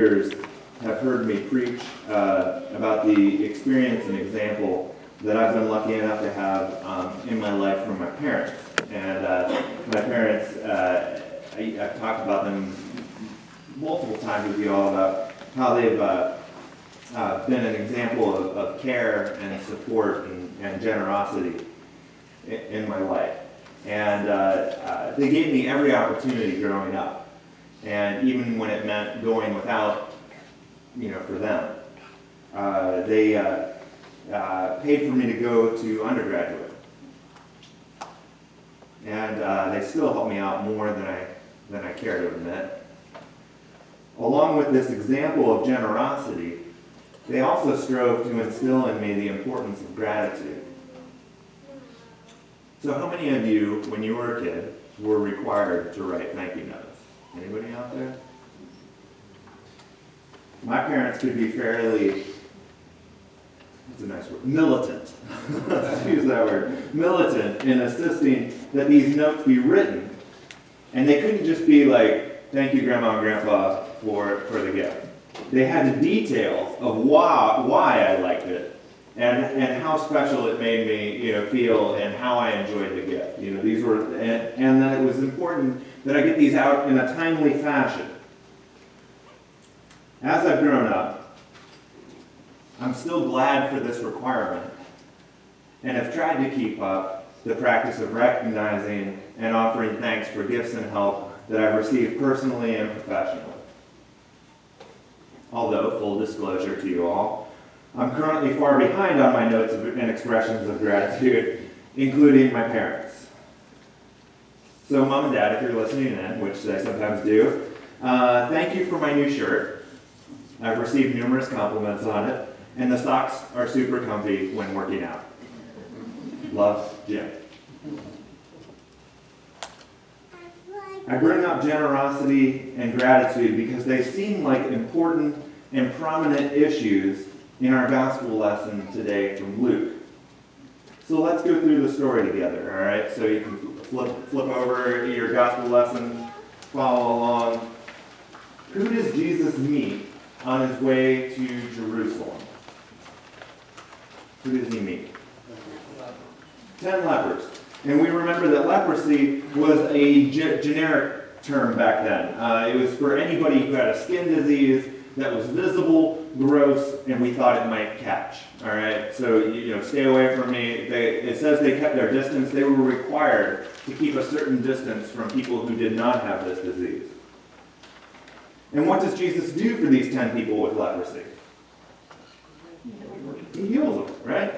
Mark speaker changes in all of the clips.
Speaker 1: Have heard me preach about the experience and example that I've been lucky enough to have in my life from my parents. And my parents, I've talked about them multiple times with you all about how they've been an example of care and support and generosity in my life. And they gave me every opportunity growing up. And even when it meant going without, for them. They paid for me to go to undergraduate. And they still helped me out more than I care to admit. Along with this example of generosity, they also strove to instill in me the importance of gratitude. So how many of you, when you were a kid, were required to write thank you notes? Anybody out there? My parents could be fairly, that's a nice word, militant. Let's use that word. Militant in insisting that these notes be written. And they couldn't just be like, thank you, Grandma and Grandpa, for the gift. They had the details of why I liked it and how special it made me feel and how I enjoyed the gift. These were, and that it was important that I get these out in a timely fashion. As I've grown up, I'm still glad for this requirement and have tried to keep up the practice of recognizing and offering thanks for gifts and help that I've received personally and professionally. Although, full disclosure to you all, I'm currently far behind on my notes and expressions of gratitude, including my parents. So, Mom and Dad, if you're listening in, which I sometimes do, thank you for my new shirt. I've received numerous compliments on it, and the socks are super comfy when working out. Love, Jim. I bring up generosity and gratitude because they seem like important and prominent issues in our gospel lesson today from Luke. So let's go through the story together, all right? So you can flip over your gospel lesson, follow along. Who does Jesus meet on his way to Jerusalem? Who does he meet? 10 lepers. And we remember that leprosy was a generic term back then. It was for anybody who had a skin disease that was visible, gross, and we thought it might catch. All right, so stay away from me. It says they kept their distance. They were required to keep a certain distance from people who did not have this disease. And what does Jesus do for these 10 people with leprosy? He heals them, right?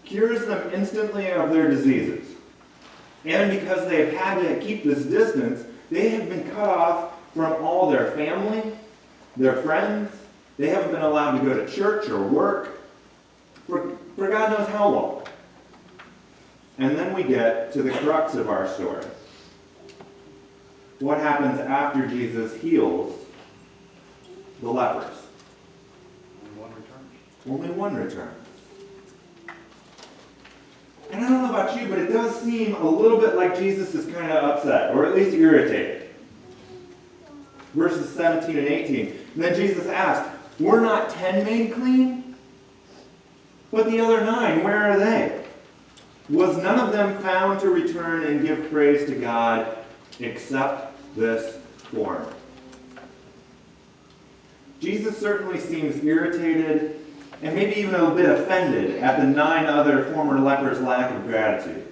Speaker 1: Cures them instantly of their diseases. And because they have had to keep this distance, they have been cut off from all their family, their friends. They haven't been allowed to go to church or work for God knows how long. And then we get to the crux of our story. What happens after Jesus heals the lepers? Only one returns. And I don't know about you, but it does seem a little bit like Jesus is kind of upset, or at least irritated. Verses 17 and 18. And then Jesus asked, were not 10 made clean? But the other 9, where are they? Was none of them found to return and give praise to God except this foreigner? Jesus certainly seems irritated and maybe even a bit offended at the 9 other former lepers' lack of gratitude.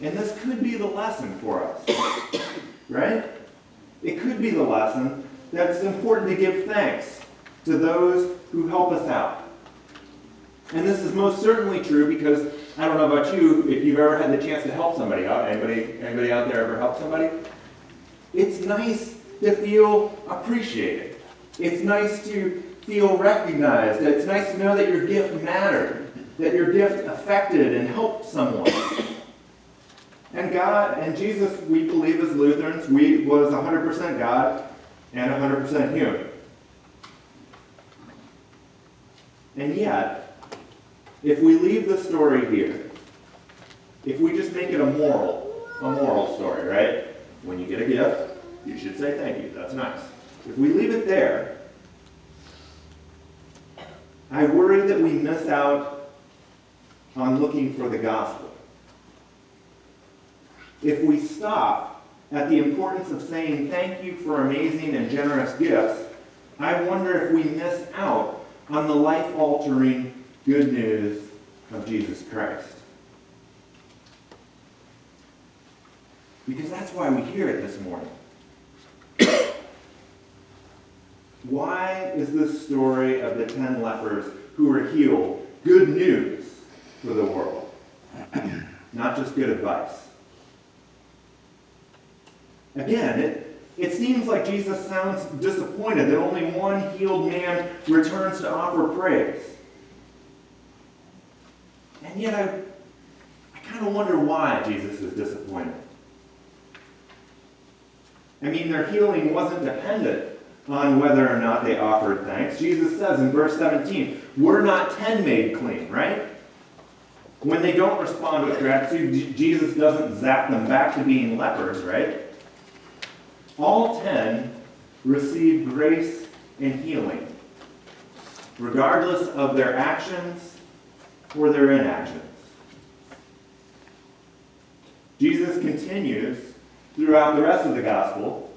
Speaker 1: And this could be the lesson for us, right? It could be the lesson that it's important to give thanks to those who help us out. And this is most certainly true because, I don't know about you, if you've ever had the chance to help somebody out. Anybody out there ever help somebody? It's nice to feel appreciated. It's nice to feel recognized. It's nice to know that your gift mattered, that your gift affected and helped someone. And God and Jesus, we believe as Lutherans, was 100% God and 100% human. And yet, if we leave the story here, if we just make it a moral story, right? When you get a gift, You should say thank you. That's nice. If we leave it there, I worry that we miss out on looking for the gospel. If we stop at the importance of saying thank you for amazing and generous gifts, I wonder if we miss out on the life-altering good news of Jesus Christ. Because that's why we hear it this morning. Why is this story of the 10 lepers who were healed good news for the world? Not just good advice. Again, it seems like Jesus sounds disappointed that only one healed man returns to offer praise. And yet I kind of wonder why Jesus is disappointed. I mean, their healing wasn't dependent on whether or not they offered thanks. Jesus says in verse 17, we're not 10 made clean, right? When they don't respond with gratitude, Jesus doesn't zap them back to being lepers, right? All 10 received grace and healing, regardless of their actions or their inactions. Jesus continues throughout the rest of the gospel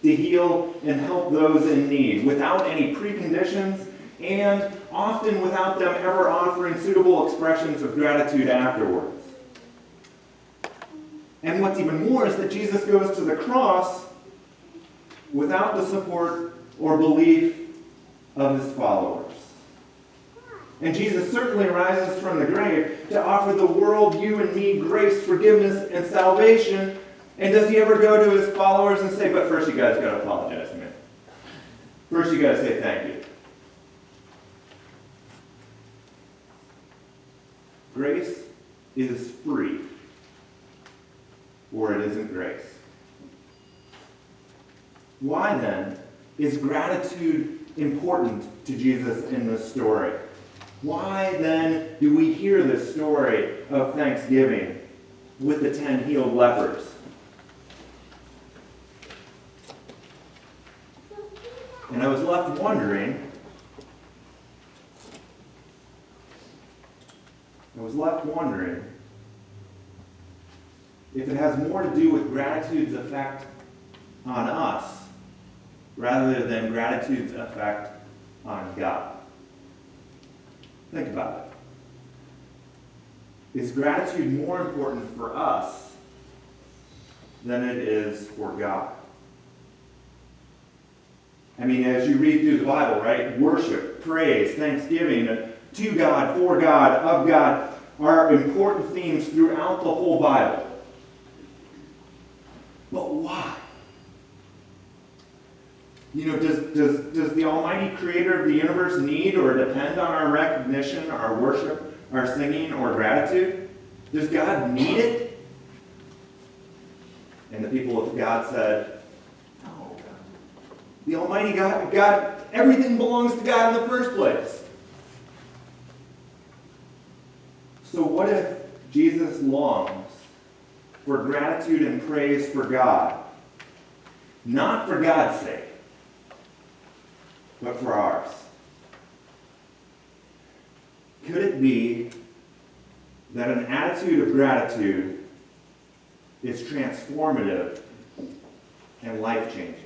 Speaker 1: to heal and help those in need without any preconditions and often without them ever offering suitable expressions of gratitude afterwards. And what's even more is that Jesus goes to the cross without the support or belief of his followers. And Jesus certainly rises from the grave to offer the world, you and me, grace, forgiveness, and salvation. And does he ever go to his followers and say, but first you guys got to apologize to me. First you got to say thank you. Grace is free, or it isn't grace. Why then is gratitude important to Jesus in this story? Why then do we hear this story of thanksgiving with the 10 healed lepers? And I was left wondering, if it has more to do with gratitude's effect on us rather than gratitude's effect on God. Think about it. Is gratitude more important for us than it is for God? I mean, as you read through the Bible, right? Worship, praise, thanksgiving to God, for God, of God are important themes throughout the whole Bible. But why? You know, does the Almighty Creator of the universe need or depend on our recognition, our worship, our singing, or gratitude? Does God need it? And the people of God said, no. The Almighty God, everything belongs to God in the first place. So what if Jesus longs for gratitude and praise for God, not for God's sake, but for ours? Could it be that an attitude of gratitude is transformative and life-changing?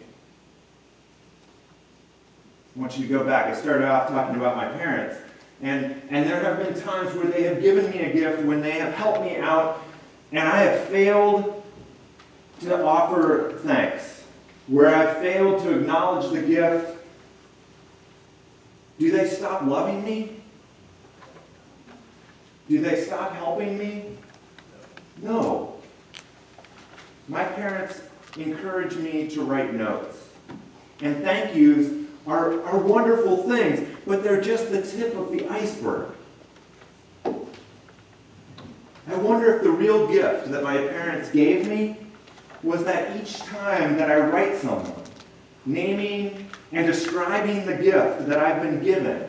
Speaker 1: I want you to go back. I started off talking about my parents. And there have been times where they have given me a gift, when they have helped me out, and I have failed to offer thanks, where I've failed to acknowledge the gift. Do they stop loving me? Do they stop helping me? No. My parents encourage me to write notes. And thank yous are wonderful things, but they're just the tip of the iceberg. I wonder if the real gift that my parents gave me was that each time that I write someone, naming and describing the gift that I've been given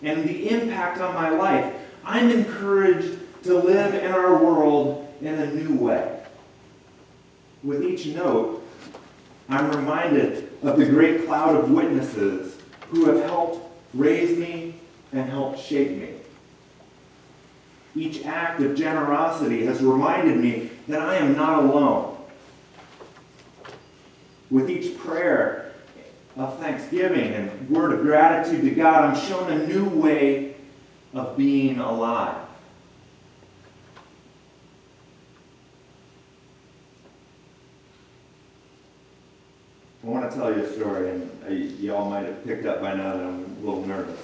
Speaker 1: and the impact on my life, I'm encouraged to live in our world in a new way. With each note, I'm reminded of the great cloud of witnesses who have helped raise me and helped shape me. Each act of generosity has reminded me that I am not alone. With each prayer of thanksgiving and word of gratitude to God, I'm shown a new way of being alive. I want to tell you a story, and you all might have picked up by now that I'm a little nervous.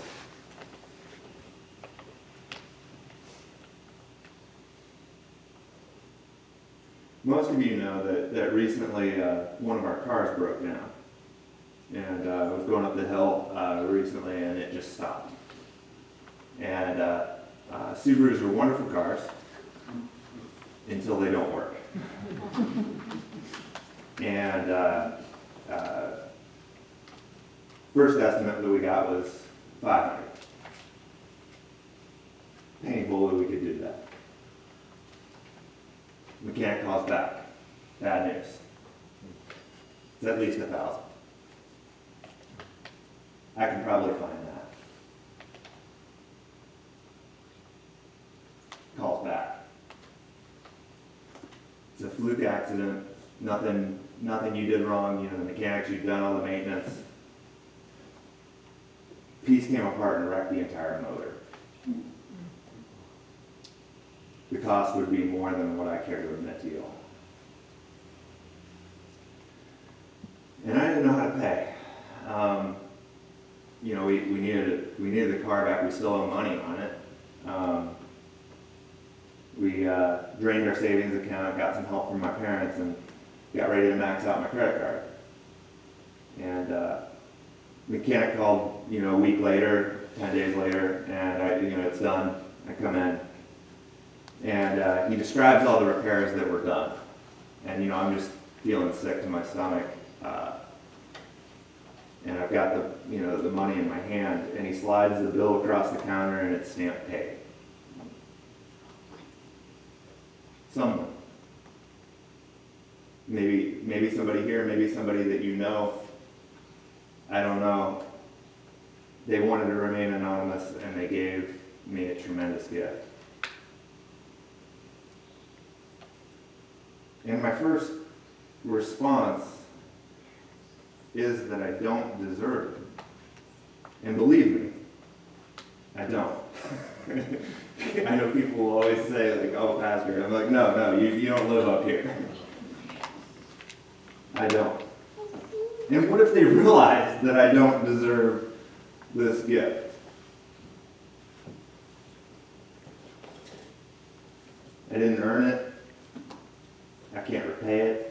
Speaker 1: Most of you know that recently one of our cars broke down. And I was going up the hill recently, and it just stopped. And Subarus are wonderful cars until they don't work. And first estimate that we got was $500. Painful that we could do that. Mechanic calls back. Bad news. It's at least $1,000. I can probably find that. Calls back. It's a fluke accident. Nothing you did wrong. The mechanics, you've done all the maintenance. Piece came apart and wrecked the entire motor. The cost would be more than what I care to admit to you all. And I didn't know how to pay. We needed the car back. We still owe money on it. We drained our savings account, got some help from my parents, and got ready to max out my credit card. And mechanic called, a week later, 10 days later, and it's done. I come in, and he describes all the repairs that were done. And I'm just feeling sick to my stomach. And I've got the money in my hand, and he slides the bill across the counter, and it's stamped paid. Someone. Maybe somebody here, maybe somebody that you know. I don't know. They wanted to remain anonymous, and they gave me a tremendous gift. And my first response is that I don't deserve it. And believe me, I don't. I know people will always say, oh, Pastor. I'm like, no, you don't live up here. I don't. And what if they realize that I don't deserve this gift? I didn't earn it. I can't repay it.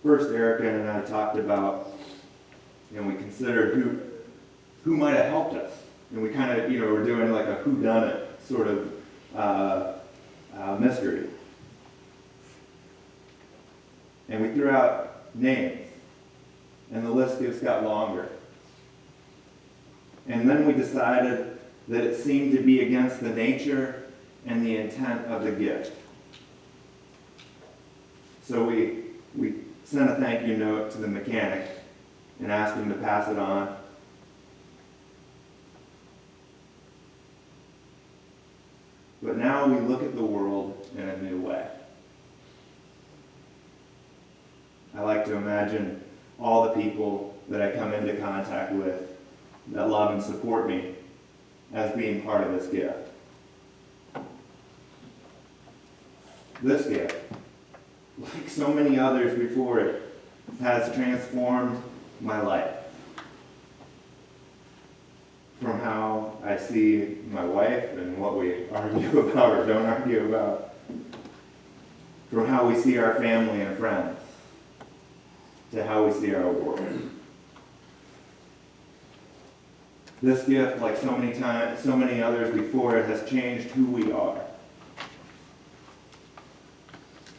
Speaker 1: First, Erica and I talked about, we considered who might have helped us. And we kind of, we're doing like a whodunit sort of mystery. And we threw out names. And the list just got longer. And then we decided that it seemed to be against the nature and the intent of the gift. So we sent a thank you note to the mechanic and asked him to pass it on. But now we look at the world in a new way. I like to imagine all the people that I come into contact with that love and support me as being part of this gift. This gift, like so many others before it, has transformed my life. From how I see my wife and what we argue about or don't argue about. From how we see our family and friends to how we see our world. This gift, like so many others before it, has changed who we are.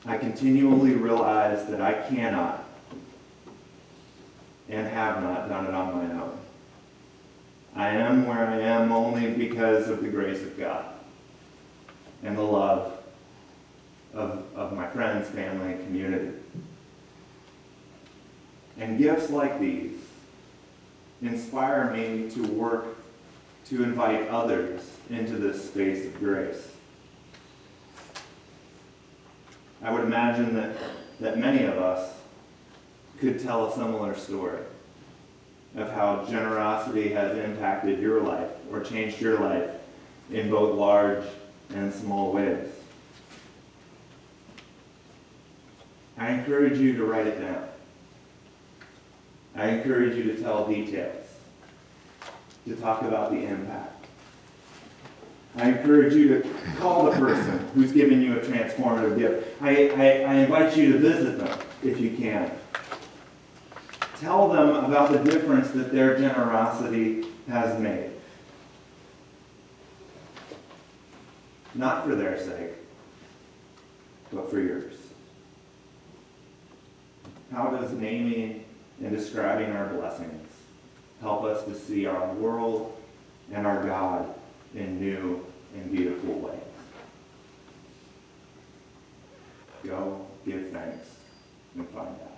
Speaker 1: I continually realize that I cannot and have not done it on my own. I am where I am only because of the grace of God and the love of my friends, family, and community. And gifts like these inspire me to work to invite others into this space of grace. I would imagine that many of us could tell a similar story of how generosity has impacted your life or changed your life in both large and small ways. I encourage you to write it down. I encourage you to tell details, to talk about the impact. I encourage you to call the person who's giving you a transformative gift. I invite you to visit them if you can. Tell them about the difference that their generosity has made. Not for their sake, but for yours. How does naming and describing our blessings help us to see our world and our God in new and beautiful ways? Go give thanks and find out.